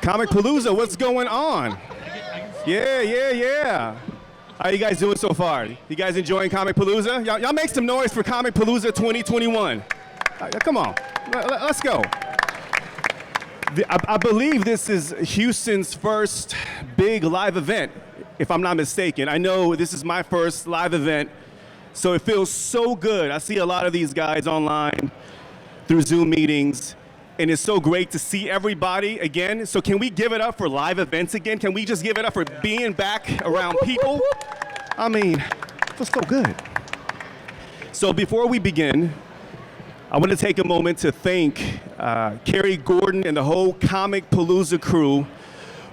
Comicpalooza, what's going on? Yeah. How you guys doing so far? You guys enjoying Comicpalooza? Y'all make some noise for Comicpalooza 2021. Come on, let's go. I believe this is Houston's first big live event, if I'm not mistaken. I know this is my first live event, so it feels so good. I see a lot of these guys online through Zoom meetings, and it's so great to see everybody again. So can we give it up for live events again? Can we just give it up for being back around people? I mean, it feels so good. So before we begin, I want to take a moment to thank Cary Gordon and the whole Comicpalooza crew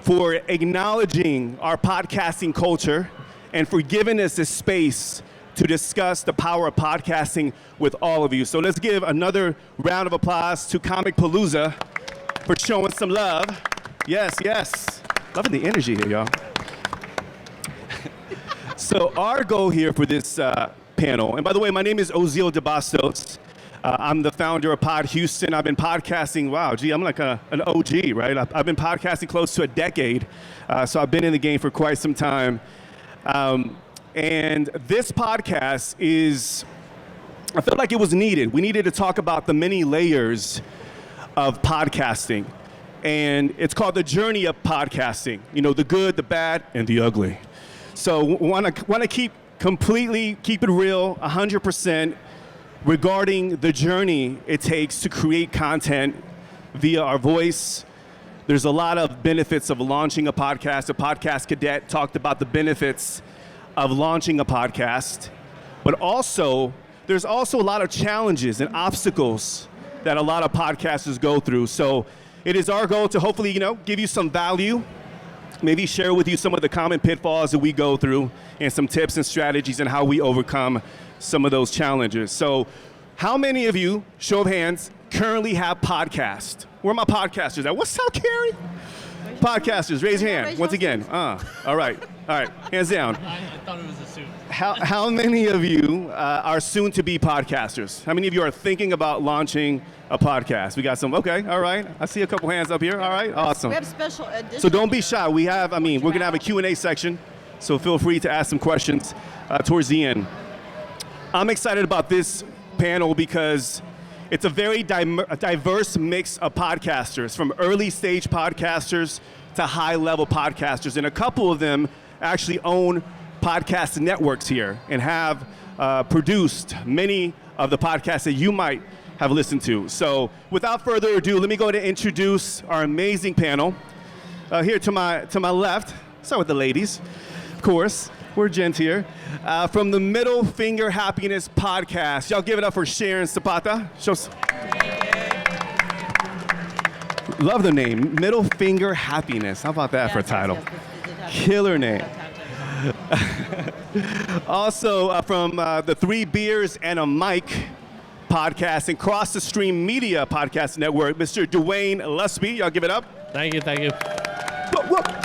for acknowledging our podcasting culture and for giving us this space to discuss the power of podcasting with all of you. So let's give another round of applause to Comicpalooza for showing some love. Yes. Loving the energy here, y'all. So our goal here for this panel, and by the way, my name is Ozeal de Bastos. I'm the founder of Pod Houston. I've been podcasting, I'm like an OG, right? I've been podcasting close to a decade, so I've been in the game for quite some time. And this podcast I felt like it was needed. We needed to talk about the many layers of podcasting. And it's called the journey of podcasting. You know, the good, the bad, and the ugly. So want to keep it real, 100%, regarding the journey it takes to create content via our voice. There's a lot of benefits of launching a podcast. A podcast cadet talked about the benefits of launching a podcast, but there's also a lot of challenges and obstacles that a lot of podcasters go through. So it is our goal to hopefully, give you some value, maybe share with you some of the common pitfalls that we go through and some tips and strategies and how we overcome some of those challenges. So how many of you, show of hands, currently have podcasts? Where are my podcasters at? What's up, Cary? Podcasters, raise your hand once again. All right, hands down. I thought it was a suit. How many of you are soon to be podcasters? How many of you are thinking about launching a podcast? We got some, okay, all right. I see a couple hands up here, all right, awesome. We have special editions. So don't be shy. We're gonna have a Q&A section, so feel free to ask some questions towards the end. I'm excited about this panel because it's a very diverse mix of podcasters, from early stage podcasters to high level podcasters. And a couple of them actually own podcast networks here and have produced many of the podcasts that you might have listened to. So without further ado, let me go ahead and introduce our amazing panel. Here to my left, start with the ladies, of course. We're gents here. From the Middlefinger Happiness podcast. Y'all give it up for Sharon Zapata. Love the name, Middlefinger Happiness. How about that for a title? Killer name. Also from the 3 Beers and a Mic podcast and Cross the Stream Media podcast network, Mr. Dwayne Lusby. Y'all give it up. Thank you. Whoop.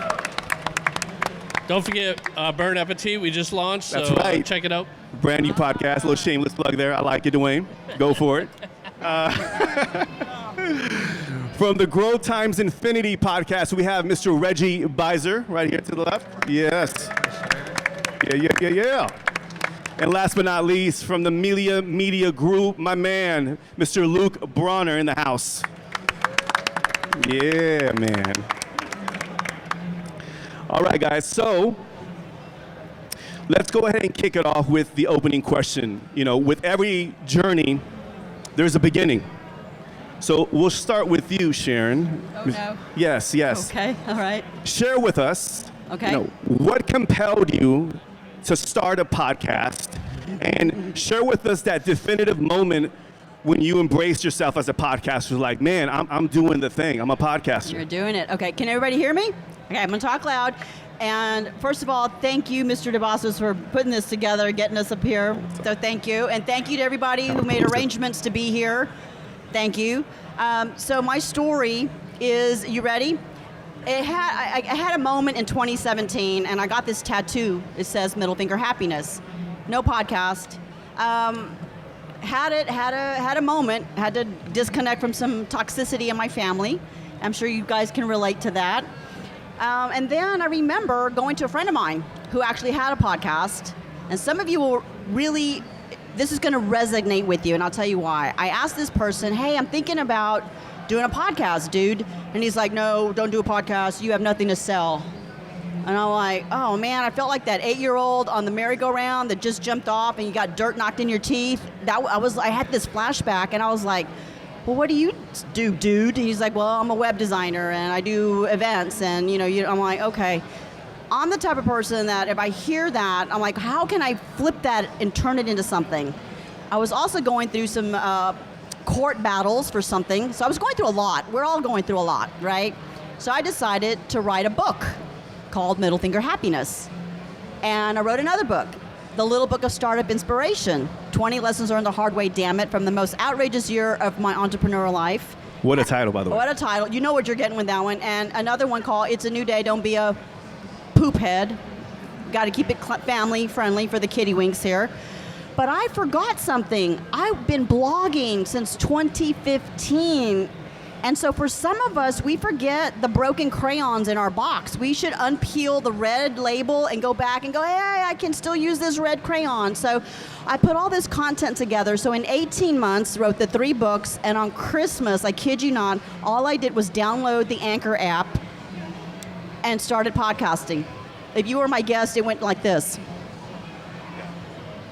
Don't forget Burn Appetit. We just launched, That's so right. Check it out. Brand new podcast, a little shameless plug there. I like it, Dwayne. Go for it. From the Growth Times Infinity podcast, we have Mr. Reggie Beiser right here to the left. Yes. Yeah. And last but not least, from the Melina Media group, my man, Mr. Luke Bronner in the house. Yeah, man. All right, guys, so let's go ahead and kick it off with the opening question. With every journey, there's a beginning. So we'll start with you, Sharon. Oh, no. Yes. Okay, all right. Share with us, Okay. What compelled you to start a podcast, and share with us that definitive moment when you embraced yourself as a podcaster, like, man, I'm doing the thing. I'm a podcaster. You're doing it. Okay, can everybody hear me? Okay, I'm going to talk loud. And first of all, thank you, Mr. DeBastos, for putting this together, getting us up here. So thank you. And thank you to everybody who made arrangements to be here. Thank you. So my story is, you ready? I had a moment in 2017, and I got this tattoo. It says Middlefinger Happiness. No podcast. Had a moment. Had to disconnect from some toxicity in my family, I'm sure you guys can relate to that. And then I remember going to a friend of mine who actually had a podcast. And some of you will really, this is going to resonate with you, and I'll tell you why. I asked this person, hey, I'm thinking about doing a podcast, dude. And he's like, no, don't do a podcast. You have nothing to sell. And I'm like, oh man, I felt like that 8-year-old on the merry-go-round that just jumped off and you got dirt knocked in your teeth. I had this flashback, and I was like, well, what do you do, dude? And he's like, well, I'm a web designer and I do events, and I'm like, okay. I'm the type of person that if I hear that, I'm like, how can I flip that and turn it into something? I was also going through some court battles for something, so I was going through a lot. We're all going through a lot, right? So I decided to write a book called Middlefinger Happiness. And I wrote another book, The Little Book of Startup Inspiration, 20 Lessons Learned the Hard Way, damn it, from the most outrageous year of my entrepreneurial life. What a title, by the way. What a title. You know what you're getting with that one. And another one called It's a New Day, Don't Be a Poop Head. Got to keep it family friendly for the kitty winks here. But I forgot something. I've been blogging since 2015. And so for some of us, we forget the broken crayons in our box. We should unpeel the red label and go back and go, hey, I can still use this red crayon. So I put all this content together. So in 18 months, wrote the 3 books. And on Christmas, I kid you not, all I did was download the Anchor app and started podcasting. If you were my guest, it went like this.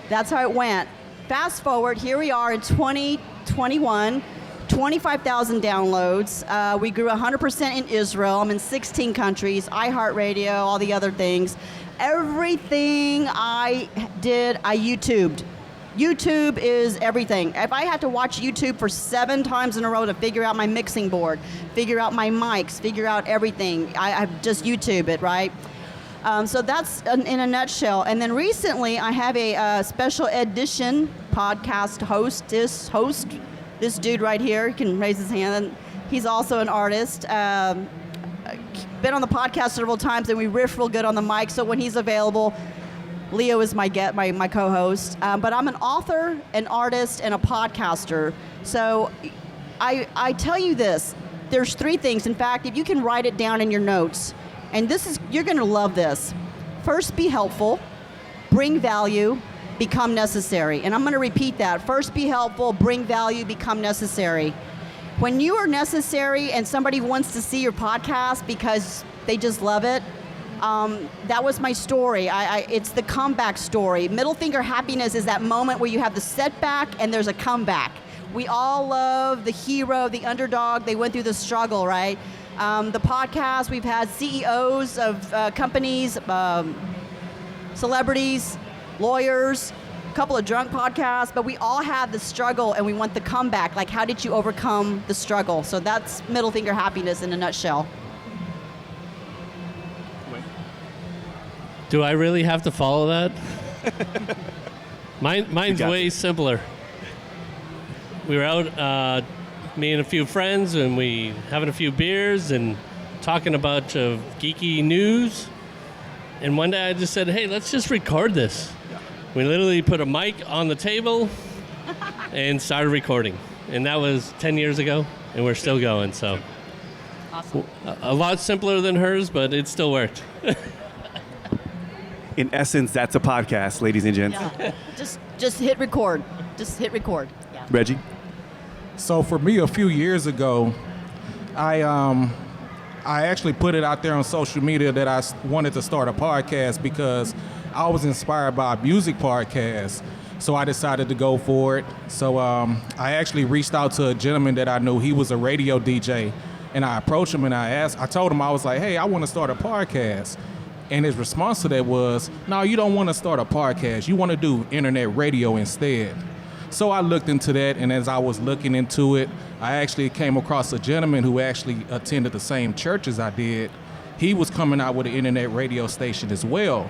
That's how it went. Fast forward, here we are in 2021. 25,000 downloads. We grew 100% in Israel. I'm in 16 countries, iHeartRadio, all the other things. Everything I did, I YouTubed. YouTube is everything. If I had to watch YouTube for 7 times in a row to figure out my mixing board, figure out my mics, figure out everything, I just YouTube it, right? So that's in a nutshell. And then recently, I have a special edition podcast host, this dude right here, he can raise his hand. He's also an artist. Been on the podcast several times, and we riff real good on the mic. So when he's available, Leo is my co-host. But I'm an author, an artist, and a podcaster. So I tell you this: there's 3 things. In fact, if you can write it down in your notes, and you're going to love this. First, be helpful. Bring value. Become necessary. And I'm going to repeat that. First, be helpful, bring value, become necessary. When you are necessary and somebody wants to see your podcast because they just love it, that was my story. It's the comeback story. Middlefinger Happiness is that moment where you have the setback and there's a comeback. We all love the hero, the underdog. They went through the struggle, right? The podcast, we've had CEOs of companies, celebrities, lawyers, a couple of drunk podcasts, but we all have the struggle and we want the comeback. Like, how did you overcome the struggle? So that's Middlefinger Happiness in a nutshell. Do I really have to follow that? Mine's way simpler. We were out, me and a few friends, and we having a few beers and talking a bunch of geeky news. And one day I just said, hey, let's just record this. We literally put a mic on the table and started recording. And that was 10 years ago, and we're still going. So Awesome. A lot simpler than hers, but it still worked. In essence, that's a podcast, ladies and gents. Yeah. Just hit record. Just hit record. Yeah. Reggie? So for me, a few years ago, I actually put it out there on social media that I wanted to start a podcast because I was inspired by a music podcast. So I decided to go for it. So I actually reached out to a gentleman that I knew. He was a radio DJ. And I approached him and I told him, I was like, hey, I want to start a podcast. And his response to that was, no, you don't want to start a podcast. You want to do internet radio instead. So I looked into that, and as I was looking into it, I actually came across a gentleman who actually attended the same church as I did. He was coming out with an internet radio station as well.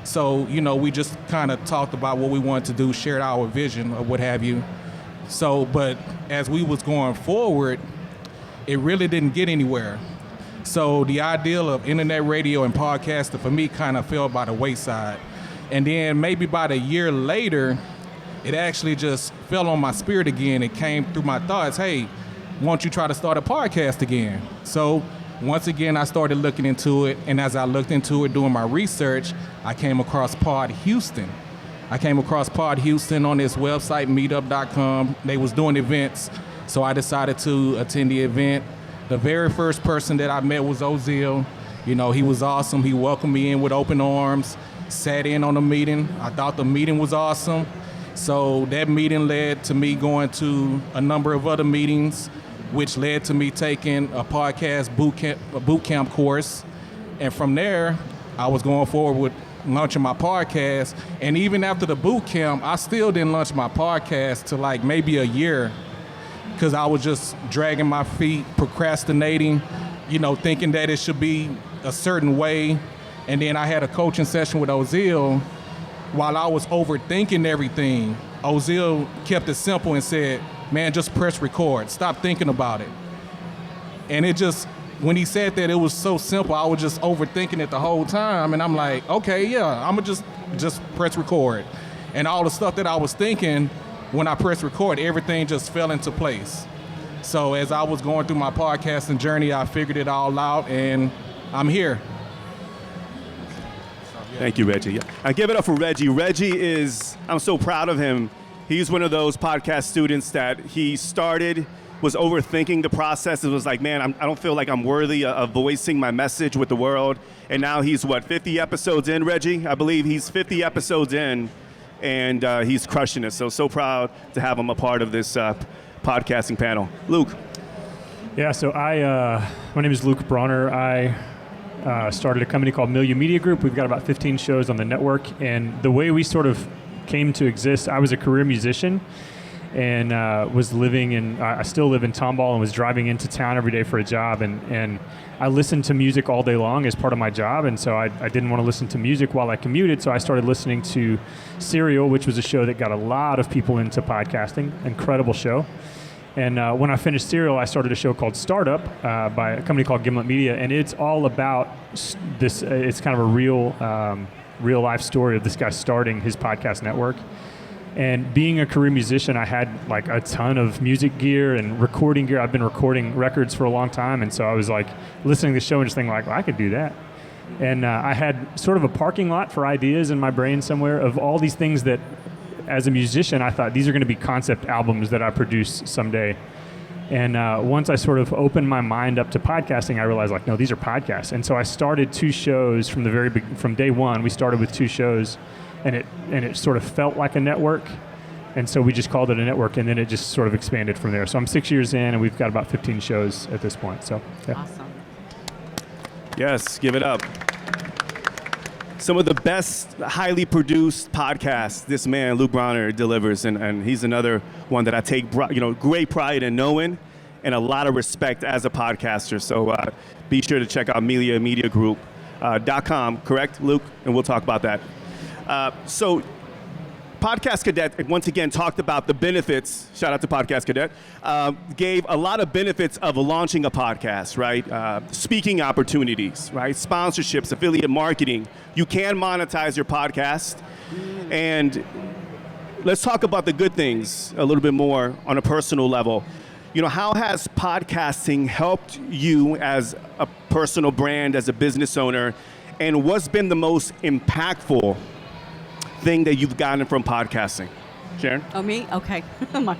So, we just kind of talked about what we wanted to do, shared our vision or what have you. So, but as we was going forward, it really didn't get anywhere. So the ideal of internet radio and podcasting for me kind of fell by the wayside. And then maybe about a year later, it actually just fell on my spirit again. It came through my thoughts, hey, won't you try to start a podcast again? So once again, I started looking into it, and as I looked into it, doing my research, I came across Pod Houston. I came across Pod Houston on this website, meetup.com. They was doing events, so I decided to attend the event. The very first person that I met was Ozeal. You know, he was awesome. He welcomed me in with open arms, sat in on the meeting. I thought the meeting was awesome. So that meeting led to me going to a number of other meetings, which led to me taking a podcast boot camp course. And from there, I was going forward with launching my podcast. And even after the boot camp, I still didn't launch my podcast till like maybe a year, because I was just dragging my feet, procrastinating, you know, thinking that it should be a certain way. And then I had a coaching session with Ozeal. While I was overthinking everything, Ozeal kept it simple and said, man, just press record. Stop thinking about it. And it just, when he said that, it was so simple. I was just overthinking it the whole time. And I'm like, okay, yeah, I'm going to just press record. And all the stuff that I was thinking, when I pressed record, everything just fell into place. So as I was going through my podcasting journey, I figured it all out, and I'm here. Thank you, Reggie. I give it up for Reggie. Reggie is, I'm so proud of him. He's one of those podcast students that he started, was overthinking the process. It was like, man, I don't feel like I'm worthy of voicing my message with the world. And now he's, 50 episodes in, Reggie? I believe he's 50 episodes in, and he's crushing it. So proud to have him a part of this podcasting panel. Luke. Yeah, so my name is Luke Bronner. I started a company called Melina Media Group. We've got about 15 shows on the network, and the way we sort of came to exist, I was a career musician and was living in, I still live in Tomball, and was driving into town every day for a job, and I listened to music all day long as part of my job, and so I didn't want to listen to music while I commuted, so I started listening to Serial, which was a show that got a lot of people into podcasting. Incredible show. And when I finished Serial, I started a show called Startup by a company called Gimlet Media, and it's all about this. It's kind of a real life story of this guy starting his podcast network. And being a career musician, I had like a ton of music gear and recording gear. I've been recording records for a long time, and so I was like listening to the show and just thinking like, well, I could do that. And I had sort of a parking lot for ideas in my brain somewhere of all these things that, as a musician, I thought these are going to be concept albums that I produce someday. And once I sort of opened my mind up to podcasting, I realized like, no, these are podcasts. And so I started 2 shows from the from day one. We started with 2 shows, and it sort of felt like a network. And so we just called it a network, and then it just sort of expanded from there. So I'm 6 years in, and we've got about 15 shows at this point. So yeah. Awesome. Yes, give it up. Some of the best highly produced podcasts this man, Luke Bronner, delivers, and he's another one that I take great pride in knowing and a lot of respect as a podcaster. So be sure to check out Melina Media Group.com, correct, Luke? And we'll talk about that. So Podcast Cadet, once again, talked about the benefits, shout out to Podcast Cadet, gave a lot of benefits of launching a podcast, right? Speaking opportunities, right? Sponsorships, affiliate marketing. You can monetize your podcast. And let's talk about the good things a little bit more on a personal level. You know, how has podcasting helped you as a personal brand, as a business owner? And what's been the most impactful thing that you've gotten from podcasting? Sharon? Oh, me? Okay. my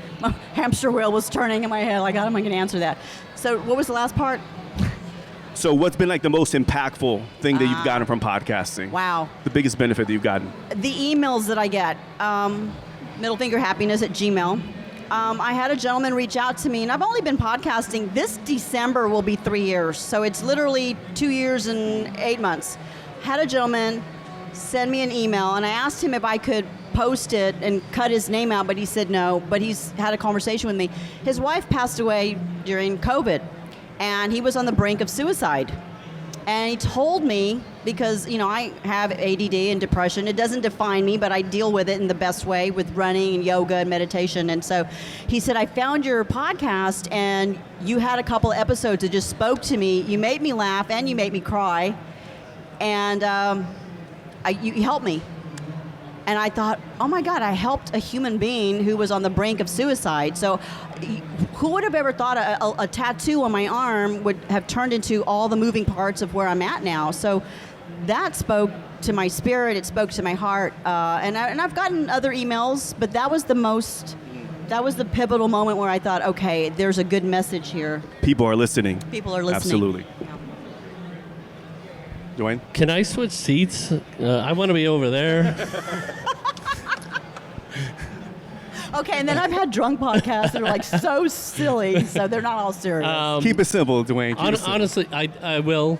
hamster wheel was turning in my head. I'm going to answer that. So what was the last part? So what's been like the most impactful thing that you've gotten from podcasting? Wow. The biggest benefit that you've gotten? The emails that I get, Middlefinger Happiness at Gmail. I had a gentleman reach out to me, and I've only been podcasting. This December will be 3 years, so it's literally 2 years and 8 months. Had a gentleman send me an email, and I asked him if I could post it and cut his name out, but he said no. But he's had a conversation with me. His wife passed away during COVID, and he was on the brink of suicide. And he told me, because, I have ADD and depression. It doesn't define me, but I deal with it in the best way with running and yoga and meditation. And so he said, I found your podcast, and you had a couple episodes that just spoke to me. You made me laugh, and you made me cry. And you helped me. And I thought, oh my God, I helped a human being who was on the brink of suicide. So who would have ever thought a tattoo on my arm would have turned into all the moving parts of where I'm at now? So that spoke to my spirit, it spoke to my heart. And I've gotten other emails, but that was the pivotal moment where I thought, okay, there's a good message here. People are listening. People are listening. Absolutely. Yeah. Dwayne? Can I switch seats? I want to be over there. Okay, and then I've had drunk podcasts that are like so silly, so they're not all serious. Keep it simple, Dwayne. Keep it simple. Honestly, I will.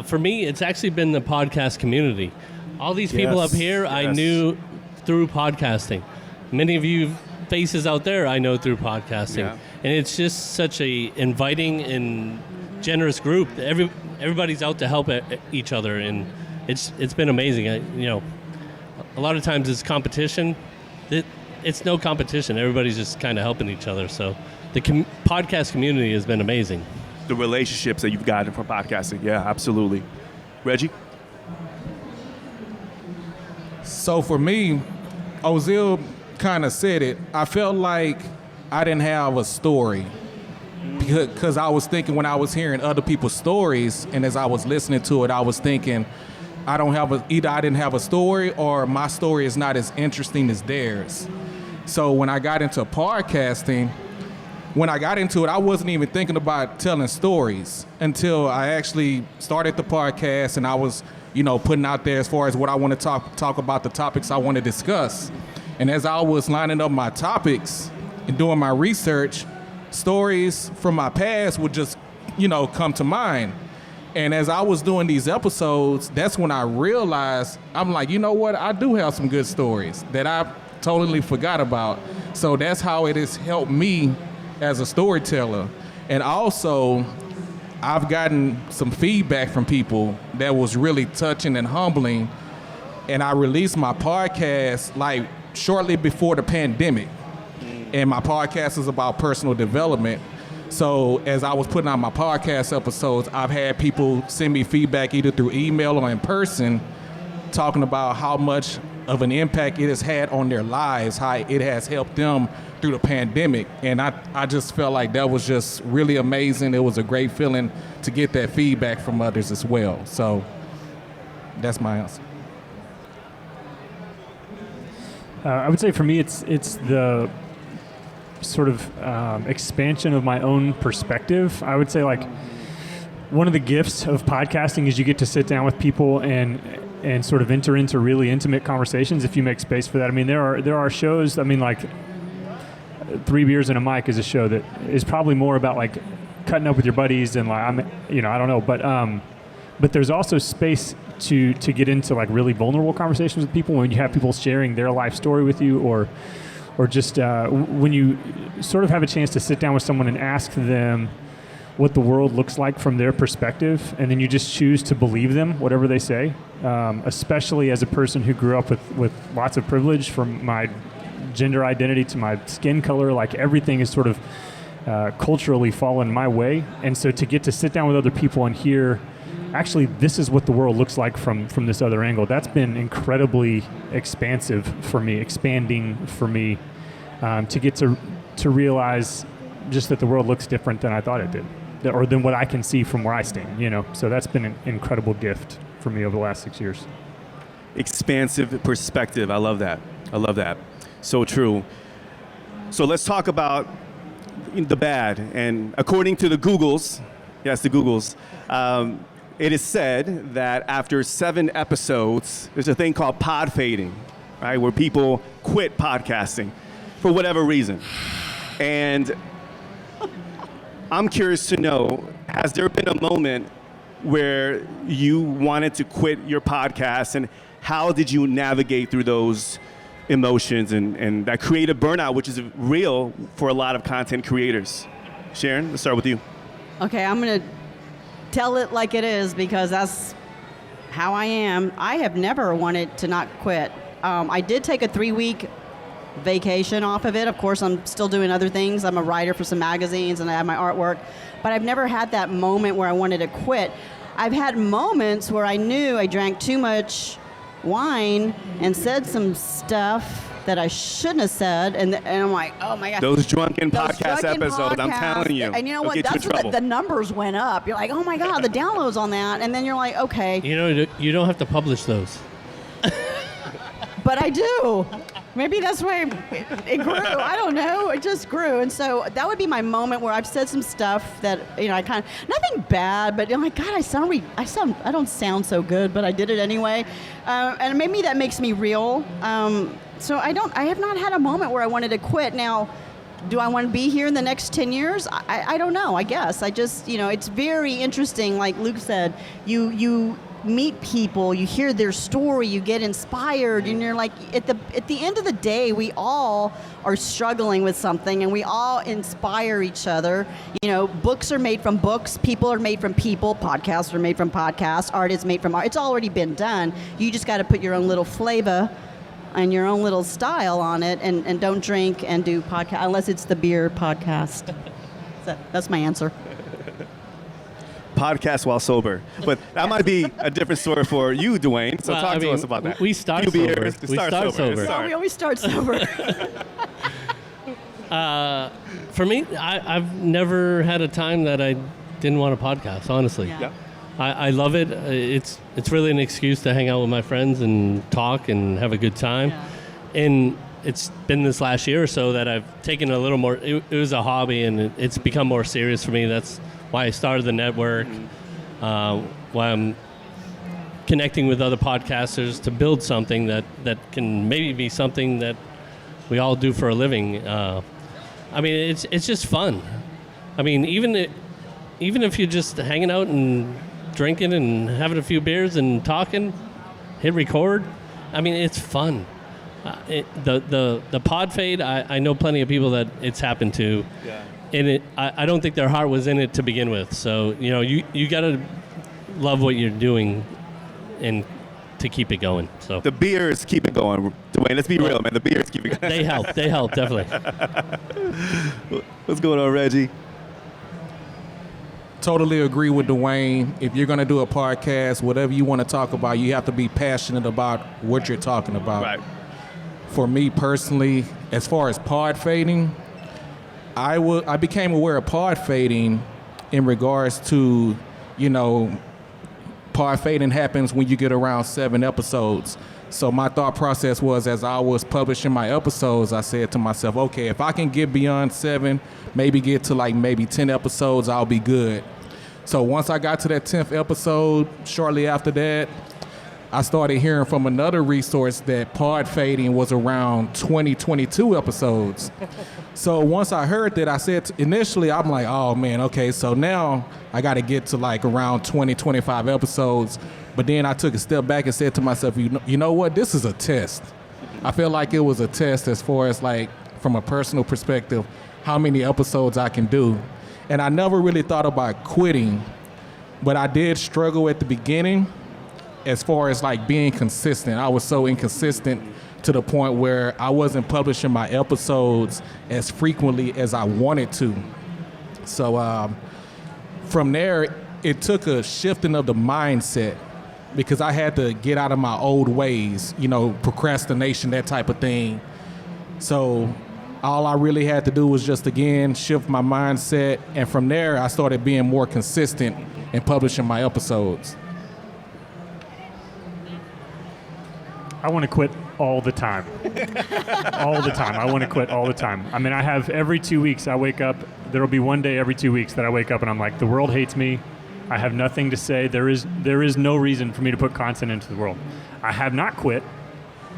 For me, it's actually been the podcast community. All these people up here, I knew through podcasting. Many of you faces out there, I know through podcasting. Yeah. And it's just such a inviting and generous group. Everybody's out to help each other, and it's been amazing. A lot of times it's competition. It's no competition. Everybody's just kind of helping each other. So the podcast community has been amazing. The relationships that you've gotten from podcasting. Yeah, absolutely. Reggie? So for me, Ozeal kind of said it. I felt like I didn't have a story because I was thinking when I was hearing other people's stories and as I was listening to it, I was thinking either I didn't have a story or my story is not as interesting as theirs. So when I got into podcasting, when I got into it, I wasn't even thinking about telling stories until I actually started the podcast and I was, putting out there as far as what I want to talk about, the topics I want to discuss. And as I was lining up my topics and doing my research, stories from my past would just, come to mind. And as I was doing these episodes, that's when I realized, I'm like, you know what? I do have some good stories that I totally forgot about. So that's how it has helped me as a storyteller. And also, I've gotten some feedback from people that was really touching and humbling. And I released my podcast like shortly before the pandemic. And my podcast is about personal development. So as I was putting out my podcast episodes, I've had people send me feedback either through email or in person talking about how much of an impact it has had on their lives, how it has helped them through the pandemic. And I just felt like that was just really amazing. It was a great feeling to get that feedback from others as well. So that's my answer. I would say for me, it's the sort of expansion of my own perspective. I would say like one of the gifts of podcasting is you get to sit down with people and sort of enter into really intimate conversations if you make space for that. I mean, there are shows, like 3 Beers and a Mic is a show that is probably more about like cutting up with your buddies and like, I don't know, but there's also space to get into like really vulnerable conversations with people when you have people sharing their life story with you or just when you sort of have a chance to sit down with someone and ask them what the world looks like from their perspective, and then you just choose to believe them, whatever they say, especially as a person who grew up with lots of privilege, from my gender identity to my skin color, like everything is sort of culturally fallen my way. And so to get to sit down with other people and hear, actually, this is what the world looks like from this other angle, that's been incredibly expansive for me, expanding for me, to get to realize just that the world looks different than I thought it did, or than what I can see from where I stand, So that's been an incredible gift for me over the last 6 years. Expansive perspective. I love that. So true. So let's talk about the bad. And according to the Googles, it is said that after 7 episodes, there's a thing called pod fading, right? Where people quit podcasting for whatever reason. And I'm curious to know, has there been a moment where you wanted to quit your podcast, and how did you navigate through those emotions and that creative burnout, which is real for a lot of content creators? Sharon, let's start with you. Okay, I'm going to tell it like it is because that's how I am. I have never wanted to not quit. I did take a 3-week vacation off of it. Of course, I'm still doing other things. I'm a writer for some magazines and I have my artwork, but I've never had that moment where I wanted to quit. I've had moments where I knew I drank too much wine and said some stuff that I shouldn't have said, and I'm like, oh my God. Those drunken podcast episodes, I'm telling you. And you know they'll what? get you in That's trouble. what the numbers went up. You're like, oh my God, the downloads on that. And then you're like, okay. You know, you don't have to publish those. But I do. Maybe that's why it grew. I don't know. It just grew. And so that would be my moment where I've said some stuff that, I kind of, nothing bad, but I'm like, God, I don't sound so good, but I did it anyway. And maybe that makes me real. So I have not had a moment where I wanted to quit. Now, do I want to be here in the next 10 years? I don't know, I guess. I just, it's very interesting. Like Luke said, you meet people, you hear their story, you get inspired, and you're like, at the end of the day, we all are struggling with something, and we all inspire each other. Books are made from books, people are made from people, podcasts are made from podcasts, art is made from art. It's already been done. You just got to put your own little flavor and your own little style on it, and don't drink and do podcast unless it's the beer podcast. That's my answer. Podcast while sober. But that might be a different story for you, Dwayne. So talk to us about that. We start Few sober. beers to We start sober. Yeah, we always start sober. For me, I've never had a time that I didn't want a podcast, honestly. Yeah. I love it. It's really an excuse to hang out with my friends and talk and have a good time. Yeah. And it's been this last year or so that I've taken a little more, it was a hobby, and it's become more serious for me. That's why I started the network, why I'm connecting with other podcasters to build something that can maybe be something that we all do for a living. It's just fun. Even if you're just hanging out and drinking and having a few beers and talking, hit record. It's fun. The pod fade, I know plenty of people that it's happened to. Yeah. And I don't think their heart was in it to begin with. So, you got to love what you're doing and to keep it going. So The beers keep it going, Dwayne. Let's be real, man. The beers keep it going. they help, definitely. What's going on, Reggie? Totally agree with Dwayne. If you're going to do a podcast, whatever you want to talk about, you have to be passionate about what you're talking about. Right. For me personally, as far as pod fading, I became aware of pod fading in regards to, pod fading happens when you get around 7 episodes. So my thought process was, as I was publishing my episodes, I said to myself, okay, if I can get beyond 7, maybe get to maybe 10 episodes, I'll be good. So once I got to that 10th episode, shortly after that, I started hearing from another resource that pod fading was around 22 episodes. So once I heard that, I said initially, I'm like, oh man, okay, so now I got to get to around 25 episodes. But then I took a step back and said to myself, you know what, this is a test. I feel like it was a test as far as from a personal perspective, how many episodes I can do. And I never really thought about quitting, but I did struggle at the beginning as far as being consistent. I was so inconsistent to the point where I wasn't publishing my episodes as frequently as I wanted to. So from there, it took a shifting of the mindset, because I had to get out of my old ways, procrastination, that type of thing. So all I really had to do was just, again, shift my mindset. And from there, I started being more consistent in publishing my episodes. I want to quit all the time. All the time. I want to quit all the time. I have every 2 weeks I wake up, there'll be one day every 2 weeks that I wake up and I'm like, the world hates me. I have nothing to say. There is no reason for me to put content into the world. I have not quit,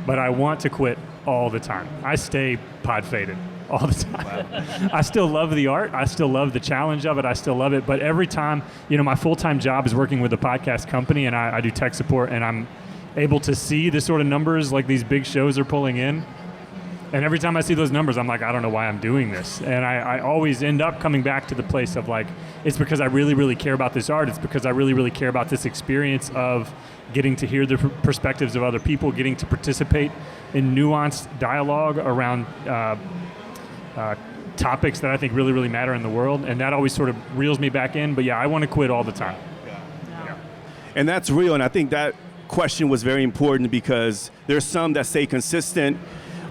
but I want to quit all the time. I stay pod faded all the time. Wow. I still love the art. I still love the challenge of it. I still love it. But every time, my full-time job is working with a podcast company, and I do tech support, and I'm able to see the sort of numbers these big shows are pulling in. And every time I see those numbers, I'm like, I don't know why I'm doing this. And I always end up coming back to the place of it's because I really, really care about this art. It's because I really, really care about this experience of getting to hear the perspectives of other people, getting to participate in nuanced dialogue around topics that I think really, really matter in the world. And that always sort of reels me back in. But yeah, I want to quit all the time. And that's real. And I think that question was very important because there's some that stay consistent,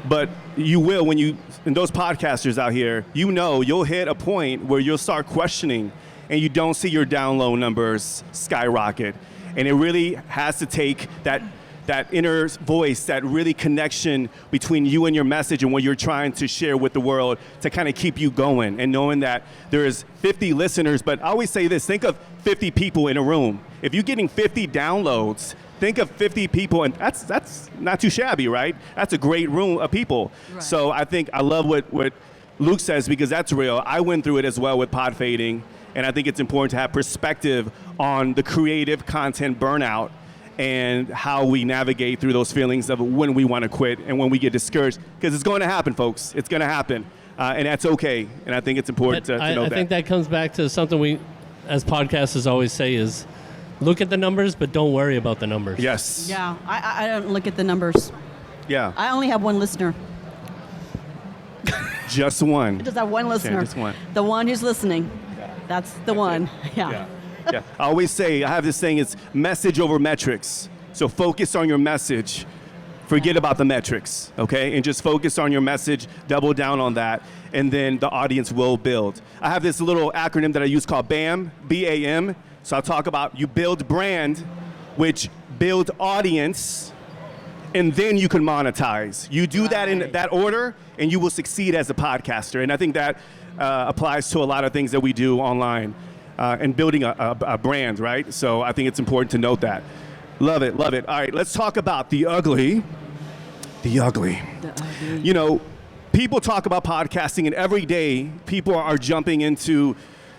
but you will, and those podcasters out here, you'll hit a point where you'll start questioning and you don't see your download numbers skyrocket. And it really has to take that inner voice, that really connection between you and your message and what you're trying to share with the world to kind of keep you going and knowing that there's 50 listeners. But I always say this, think of 50 people in a room. If you're getting 50 downloads, think of 50 people, and that's not too shabby, right? That's a great room of people. Right. So I love what Luke says, because that's real. I went through it as well with pod fading, and I think it's important to have perspective on the creative content burnout and how we navigate through those feelings of when we want to quit and when we get discouraged, because it's going to happen, folks. It's going to happen, and that's okay. And I think it's important to know that. I think that comes back to something we, as podcasters, always say is look at the numbers, but don't worry about the numbers. Yes. Yeah, I don't look at the numbers. Yeah. I only have one listener. Just one. I just have one listener. Yeah, just one. The one who's listening. That's the one. Yeah. Yeah. I always say, I have this saying, it's message over metrics. So focus on your message. Forget about the metrics, okay? And just focus on your message, double down on that, and then the audience will build. I have this little acronym that I use called BAM, B-A-M. So I'll talk about you build brand, which build audience, and then you can monetize. You do that in that order, and you will succeed as a podcaster. And I think that applies to a lot of things that we do online and building a brand, right? So I think it's important to note that. Love it, love it. All right, let's talk about the ugly. The ugly. You know, people talk about podcasting, and every day people are jumping into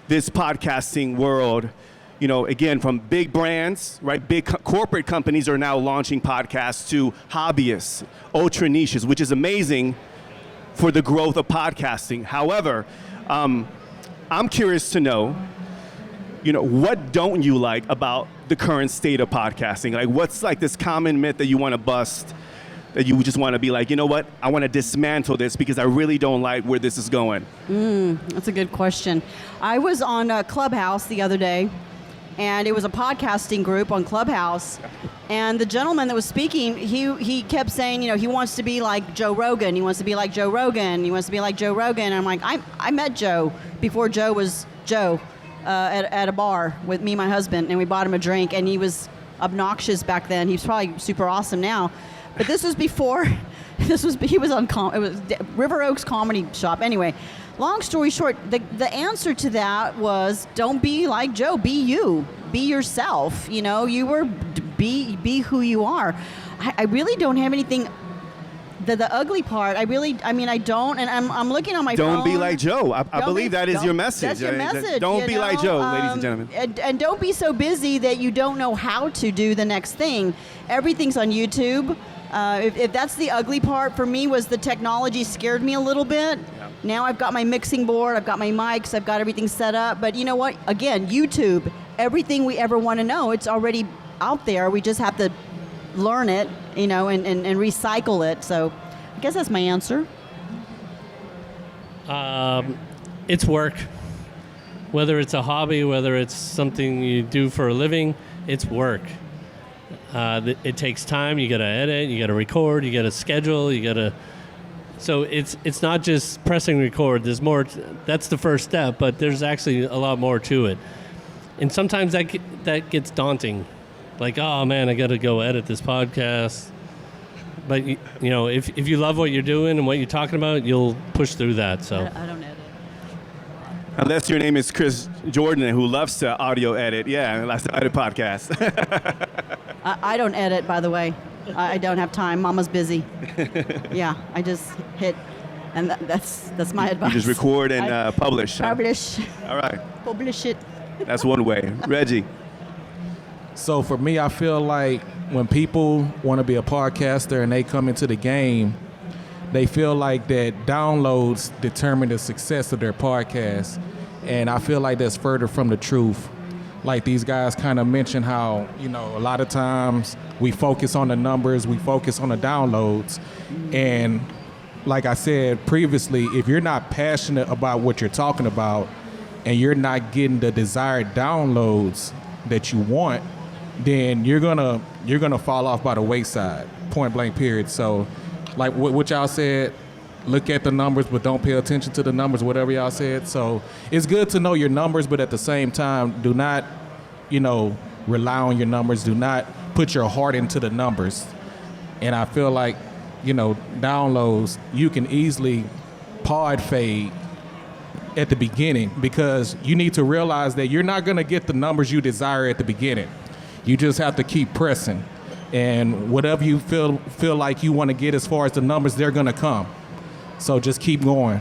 this podcasting world. You know, again, from big brands, right? Big corporate companies are now launching podcasts to hobbyists, ultra niches, which is amazing for the growth of podcasting. However, I'm curious to know, you know, what don't you like about the current state of podcasting? Like, what's like this common myth that you want to bust, that you just want to be like, you know what, I want to dismantle this because I really don't like where this is going? That's a good question. I was on Clubhouse the other day, and it was a podcasting group on Clubhouse, and the gentleman that was speaking, he kept saying, you know, he wants to be like Joe Rogan. He wants to be like Joe Rogan. He wants to be like Joe Rogan. And I'm like, I met Joe before Joe was Joe. At a bar with me and my husband, and we bought him a drink, and he was obnoxious back then. He's probably super awesome now, but this was before. He was on it was River Oaks Comedy Shop. Anyway, long story short, the answer to that was, don't be like Joe. Be you. Be yourself. You know, be who you are. I really don't have anything. The ugly part, I don't, and I'm looking on my phone. Don't be like Joe. I believe that is your message. That's your message. Don't be like Joe, ladies and gentlemen. And don't be so busy that you don't know how to do the next thing. Everything's on YouTube. If that's the ugly part for me, was the technology scared me a little bit. Yeah. Now I've got my mixing board, I've got my mics, I've got everything set up. But you know what? Again, YouTube, everything we ever want to know, it's already out there. We just have to learn it, you know, and recycle it. So I guess that's my answer. It's work. Whether it's a hobby, whether it's something you do for a living, it's work. It takes time. You got to edit, you got to record, you got to schedule, you got to. So it's not just pressing record. There's more. That's the first step, but there's actually a lot more to it. And sometimes that gets daunting. Like, oh man, I got to go edit this podcast. But you know, if you love what you're doing and what you're talking about, you'll push through that. So I don't edit. Unless your name is Chris Jordan, who loves to audio edit. Yeah, likes to edit podcasts. I don't edit, by the way. I don't have time. Mama's busy. Yeah, I just hit, and that's my advice. You just record and publish. Huh? Publish. All right. Publish it. That's one way. Reggie. So for me, I feel like when people want to be a podcaster and they come into the game, they feel like that downloads determine the success of their podcast. And I feel like that's further from the truth. Like these guys kind of mention how, you know, a lot of times we focus on the numbers, we focus on the downloads. And like I said previously, if you're not passionate about what you're talking about and you're not getting the desired downloads that you want, then you're gonna fall off by the wayside, point blank period. So like what y'all said, look at the numbers, but don't pay attention to the numbers, whatever y'all said. So it's good to know your numbers, but at the same time, do not, rely on your numbers. Do not put your heart into the numbers. And I feel like, downloads, you can easily pod fade at the beginning because you need to realize that you're not going to get the numbers you desire at the beginning. You just have to keep pressing. And whatever you feel like you want to get as far as the numbers, they're going to come. So just keep going.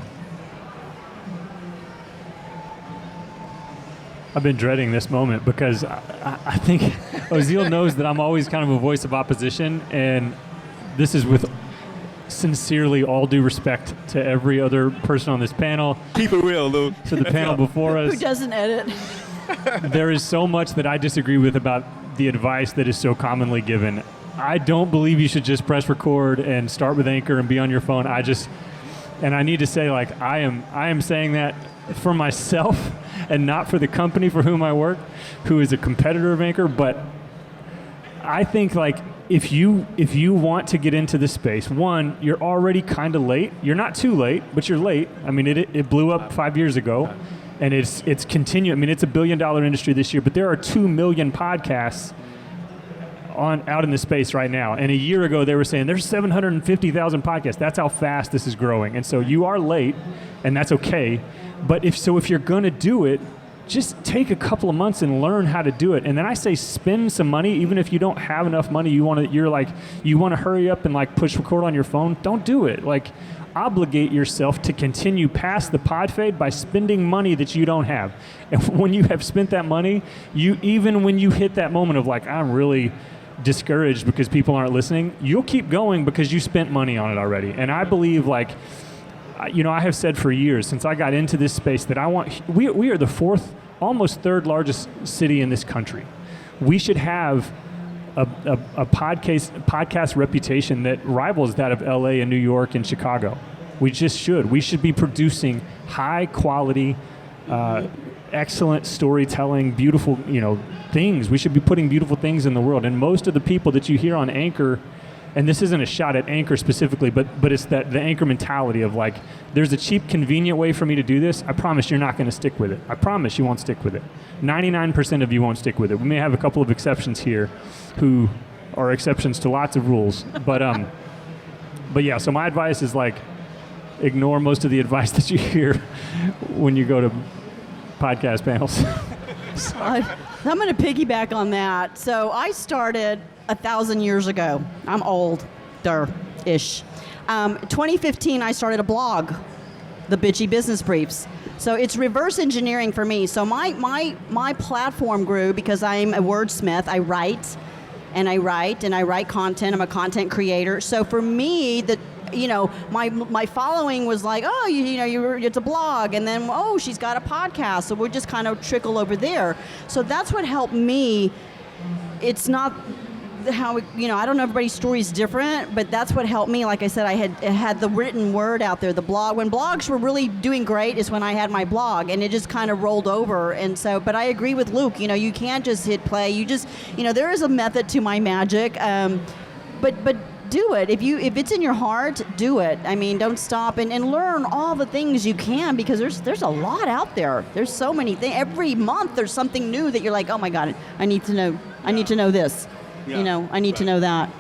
I've been dreading this moment because I think Ozeal knows that I'm always kind of a voice of opposition, and this is with sincerely all due respect to every other person on this panel. Keep it real, Luke. To the panel before us. Who doesn't edit? There is so much that I disagree with about the advice that is so commonly given. I don't believe you should just press record and start with Anchor and be on your phone. And I need to say, like, I am saying that for myself and not for the company for whom I work, who is a competitor of Anchor. But I think, like, if you want to get into this space, one, you're already kind of late. You're not too late, but you're late. I mean, it blew up 5 years ago, and it's continuing. I mean, it's $1 billion industry this year, but there are 2 million podcasts out in the space right now. And a year ago, they were saying there's 750,000 podcasts. That's how fast this is growing. And so you are late, and that's okay. But if you're going to do it, just take a couple of months and learn how to do it. And then I say spend some money, even if you don't have enough money. You want to hurry up and like push record on your phone. Don't do it. Like, obligate yourself to continue past the pod fade by spending money that you don't have. And when you have spent that money, even when you hit that moment of like, I'm really discouraged because people aren't listening, you'll keep going because you spent money on it already. And I believe, like, I have said for years since I got into this space that we are the fourth, almost third largest city in this country. We should have a podcast reputation that rivals that of LA and New York and Chicago. We just should. We should be producing high quality, excellent storytelling, beautiful, things. We should be putting beautiful things in the world. And most of the people that you hear on Anchor, and this isn't a shot at Anchor specifically, but it's the Anchor mentality of like, there's a cheap, convenient way for me to do this. I promise you're not going to stick with it. I promise you won't stick with it. 99% of you won't stick with it. We may have a couple of exceptions here who are exceptions to lots of rules. But yeah, so my advice is like, ignore most of the advice that you hear when you go to podcast panels. I'm going to piggyback on that. So I started 1,000 years ago. I'm older-ish. 2015, I started a blog, The Bitchy Business Briefs. So it's reverse engineering for me. So my platform grew because I'm a wordsmith. I write content. I'm a content creator. So for me, my following was like, oh, it's a blog, and then, oh, she's got a podcast. So we'll just kind of trickle over there. So that's what helped me. It's not how, I don't know, everybody's story is different, but that's what helped me. Like I said, I had the written word out there, the blog. When blogs were really doing great is when I had my blog, and it just kind of rolled over. And so, but I agree with Luke, you can't just hit play. You just, there is a method to my magic, but do it. If it's in your heart, do it. I mean, don't stop and learn all the things you can, because there's a lot out there. There's so many things. Every month there's something new that you're like, oh my God, I need to know this. Yeah. I need to know that.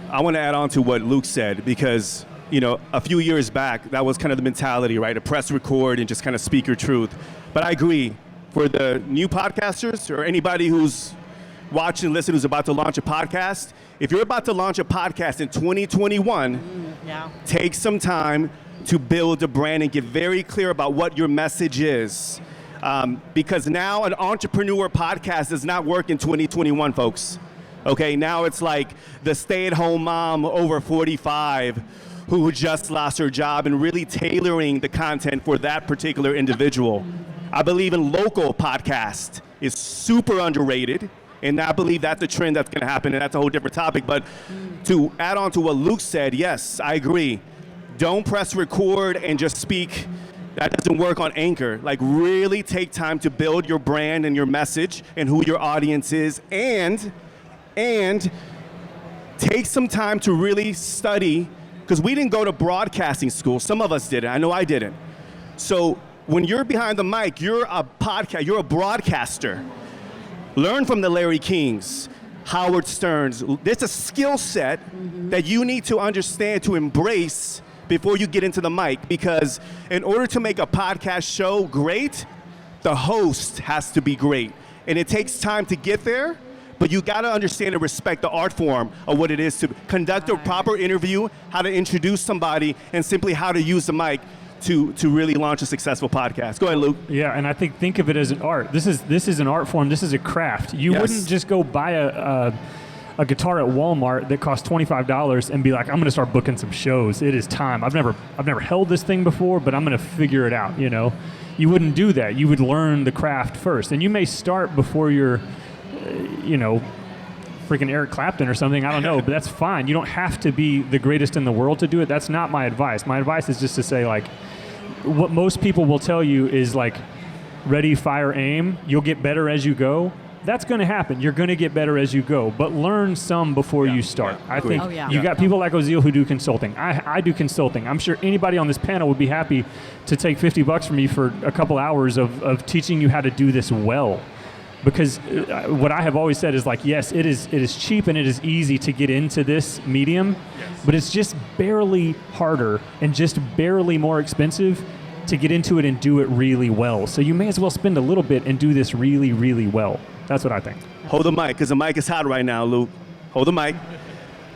I want to add on to what Luke said, because, a few years back, that was kind of the mentality, right? To press record and just kind of speak your truth. But I agree, for the new podcasters or anybody who's watching and listening who's about to launch a podcast, if you're about to launch a podcast in 2021, take some time to build a brand and get very clear about what your message is. Because now an entrepreneur podcast does not work in 2021, folks. Okay, now it's like the stay-at-home mom over 45 who just lost her job, and really tailoring the content for that particular individual. I believe in local podcast is super underrated, and I believe that's a trend that's going to happen, and that's a whole different topic. But to add on to what Luke said, yes, I agree. Don't press record and just speak That doesn't work on Anchor. Like, really take time to build your brand and your message and who your audience is, and take some time to really study, because we didn't go to broadcasting school. Some of us didn't. I know I didn't. So when you're behind the mic, you're you're a broadcaster. Learn from the Larry Kings, Howard Sterns. There's a skill set that you need to understand, to embrace before you get into the mic, because in order to make a podcast show great, the host has to be great. And it takes time to get there, but you gotta understand and respect the art form of what it is to conduct a proper interview, how to introduce somebody, and simply how to use the mic to really launch a successful podcast. Go ahead, Luke. Yeah, and I think of it as an art. This is an art form. This is a craft. You wouldn't just go buy a guitar at Walmart that costs $25 and be like, I'm going to start booking some shows. It is time. I've never held this thing before, but I'm going to figure it out. You know, you wouldn't do that. You would learn the craft first, and you may start before you're, freaking Eric Clapton or something. I don't know, but that's fine. You don't have to be the greatest in the world to do it. That's not my advice. My advice is just to say, like, what most people will tell you is like, ready, fire, aim. You'll get better as you go. That's going to happen. You're going to get better as you go, but learn some before you start. I think you got people like Ozeal who do consulting. I do consulting. I'm sure anybody on this panel would be happy to take $50 from me for a couple hours of teaching you how to do this well. Because what I have always said is, like, yes, it is cheap and it is easy to get into this medium, but it's just barely harder and just barely more expensive to get into it and do it really well. So you may as well spend a little bit and do this really, really well. That's what I think. Hold the mic, because the mic is hot right now, Luke. Hold the mic.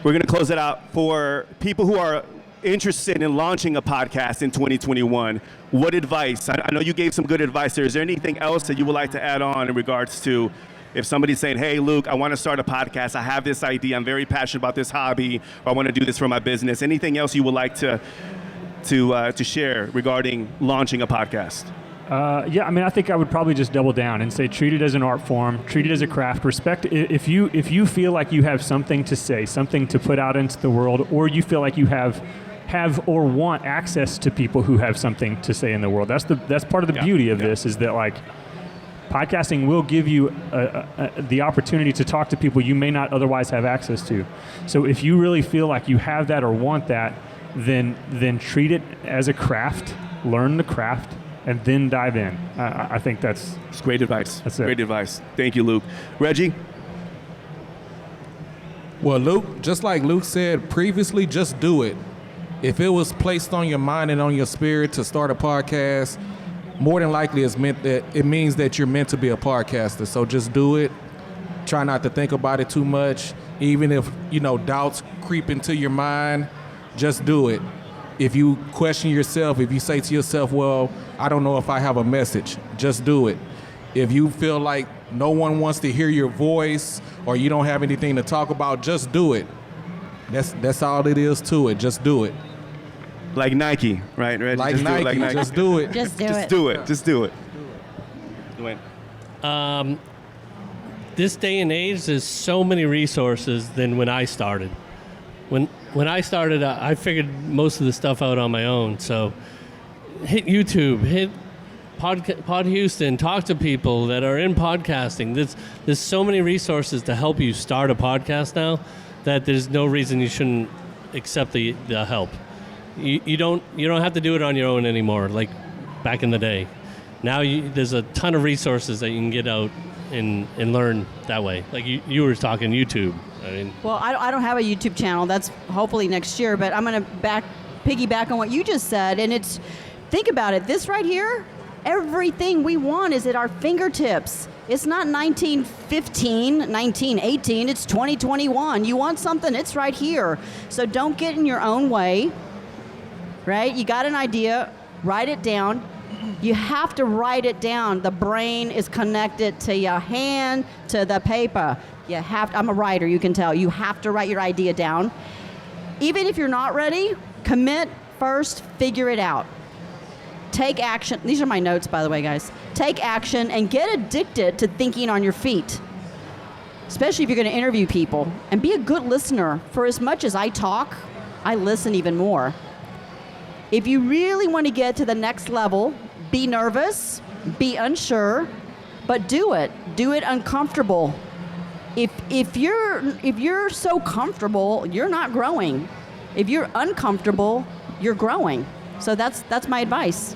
We're going to close it out. For people who are interested in launching a podcast in 2021, what advice? I know you gave some good advice there. Is there anything else that you would like to add on in regards to if somebody's saying, hey, Luke, I want to start a podcast. I have this idea. I'm very passionate about this hobby. Or I want to do this for my business. Anything else you would like to share regarding launching a podcast? I think I would probably just double down and say treat it as an art form, treat it as a craft. Respect if you feel like you have something to say, something to put out into the world, or you feel like you have or want access to people who have something to say in the world. That's part of the beauty of this, is that, like, podcasting will give you the opportunity to talk to people you may not otherwise have access to. So if you really feel like you have that or want that, then treat it as a craft, learn the craft, and then dive in. I think that's great advice. That's it. Great advice. Thank you, Luke. Reggie? Well, Luke, just like Luke said previously, just do it. If it was placed on your mind and on your spirit to start a podcast, more than likely it means that you're meant to be a podcaster. So just do it. Try not to think about it too much. Even if, doubts creep into your mind, just do it. If you question yourself, if you say to yourself, well, I don't know if I have a message, just do it. If you feel like no one wants to hear your voice or you don't have anything to talk about, just do it. That's all it is to it. Just do it. Like Nike, right, Reggie? Like just Nike, do it like Nike. just do it. Just do Just it. do it. Just do it. Dwayne? This day and age, there's so many resources than when I started. When I started, I figured most of the stuff out on my own. So hit YouTube, hit Pod Houston, talk to people that are in podcasting. There's so many resources to help you start a podcast now that there's no reason you shouldn't accept the help. You don't have to do it on your own anymore, like back in the day. Now there's a ton of resources that you can get out and learn that way. Like you were talking YouTube. I mean, Well, I don't have a YouTube channel. That's hopefully next year, but I'm going to piggyback on what you just said. And think about it. This right here, everything we want is at our fingertips. It's not 1915, 1918. It's 2021. You want something, it's right here. So don't get in your own way, right? You got an idea, write it down. You have to write it down. The brain is connected to your hand, to the paper. I'm a writer, you can tell. You have to write your idea down. Even if you're not ready, commit first, figure it out. Take action. These are my notes, by the way, guys. Take action and get addicted to thinking on your feet, especially if you're going to interview people. And be a good listener. For as much as I talk, I listen even more. If you really want to get to the next level, be nervous, be unsure, but do it. Do it uncomfortable. If you're so comfortable, you're not growing. If you're uncomfortable, you're growing. So that's my advice.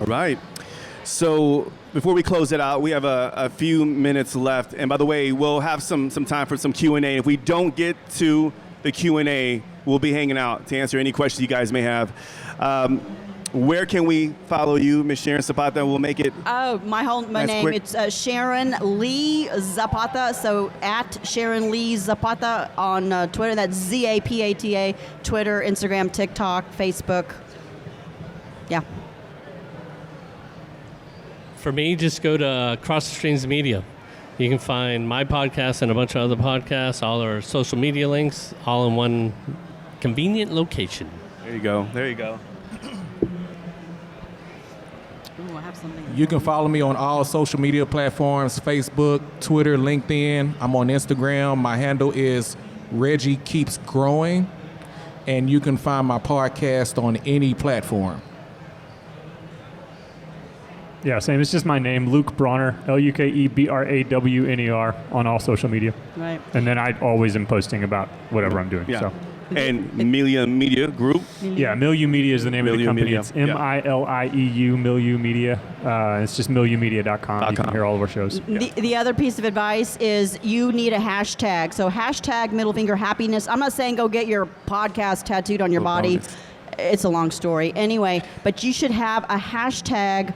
All right. So before we close it out, we have a few minutes left. And by the way, we'll have some time for some Q&A. If we don't get to the Q&A, we'll be hanging out to answer any questions you guys may have. Where can we follow you, Ms. Sharon Zapata? We'll make it. Oh, my name, quick. it's Sharon Lee Zapata. So at Sharon Lee Zapata on Twitter. That's Zapata, Twitter, Instagram, TikTok, Facebook. Yeah. For me, just go to Cross the Streams Media. You can find my podcast and a bunch of other podcasts, all our social media links, all in one convenient location. There you go. There you go. Ooh, I have something. You can follow me on all social media platforms, Facebook, Twitter, LinkedIn. I'm on Instagram. My handle is Reggie Keeps Growing. And you can find my podcast on any platform. Yeah, same. It's just my name, Luke Bronner, LukeBrawner, on all social media. Right. And then I always am posting about whatever I'm doing. Yeah. So. And Melina Media Group. Yeah, Milieu Media is the name of the Milieu company. Media, It's yeah. MILIEU, Milieu Media. It's just milieumedia.com. You can hear all of our shows. The other piece of advice is you need a hashtag. So hashtag Middlefinger Happiness. I'm not saying go get your podcast tattooed on your body. bonus. It's a long story. Anyway, but you should have a hashtag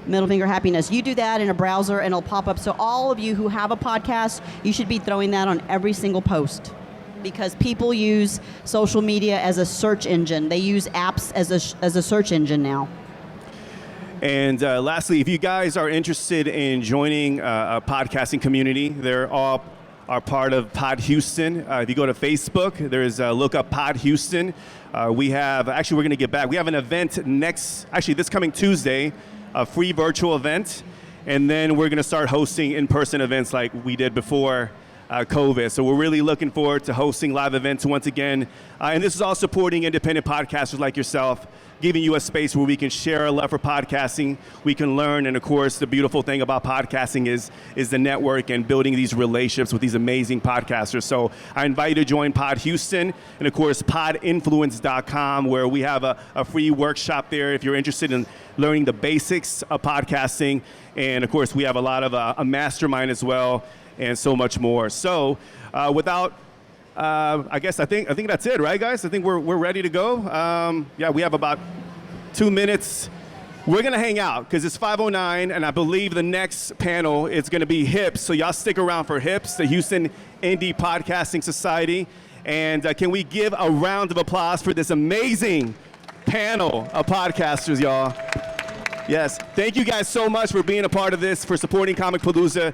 Middlefinger Happiness. You do that in a browser and it'll pop up. So all of you who have a podcast, you should be throwing that on every single post. Because people use social media as a search engine. They use apps as a search engine now. And lastly, if you guys are interested in joining a podcasting community, they're all are part of Pod Houston. If you go to Facebook, there's look up Pod Houston. We have, actually we're going to get back. We have an event this coming Tuesday, a free virtual event. And then we're going to start hosting in-person events like we did before COVID. So we're really looking forward to hosting live events once again. And this is all supporting independent podcasters like yourself, giving you a space where we can share our love for podcasting, we can learn, and of course, the beautiful thing about podcasting is the network and building these relationships with these amazing podcasters. So I invite you to join Pod Houston, and of course, podinfluence.com, where we have a free workshop there if you're interested in learning the basics of podcasting. And of course, we have a lot of a mastermind as well, and so much more. So I think that's it, right, guys? I think we're ready to go. We have about 2 minutes. We're gonna hang out because it's 5:09, and I believe the next panel is gonna be HIPS. So y'all stick around for HIPS, the Houston Indie Podcasting Society. And can we give a round of applause for this amazing panel of podcasters, y'all? Yes, thank you guys so much for being a part of this, for supporting Comicpalooza.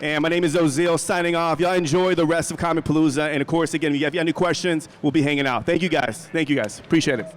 And my name is Ozeal, signing off. Y'all enjoy the rest of Comicpalooza. And of course, again, if you have any questions, we'll be hanging out. Thank you guys. Appreciate it.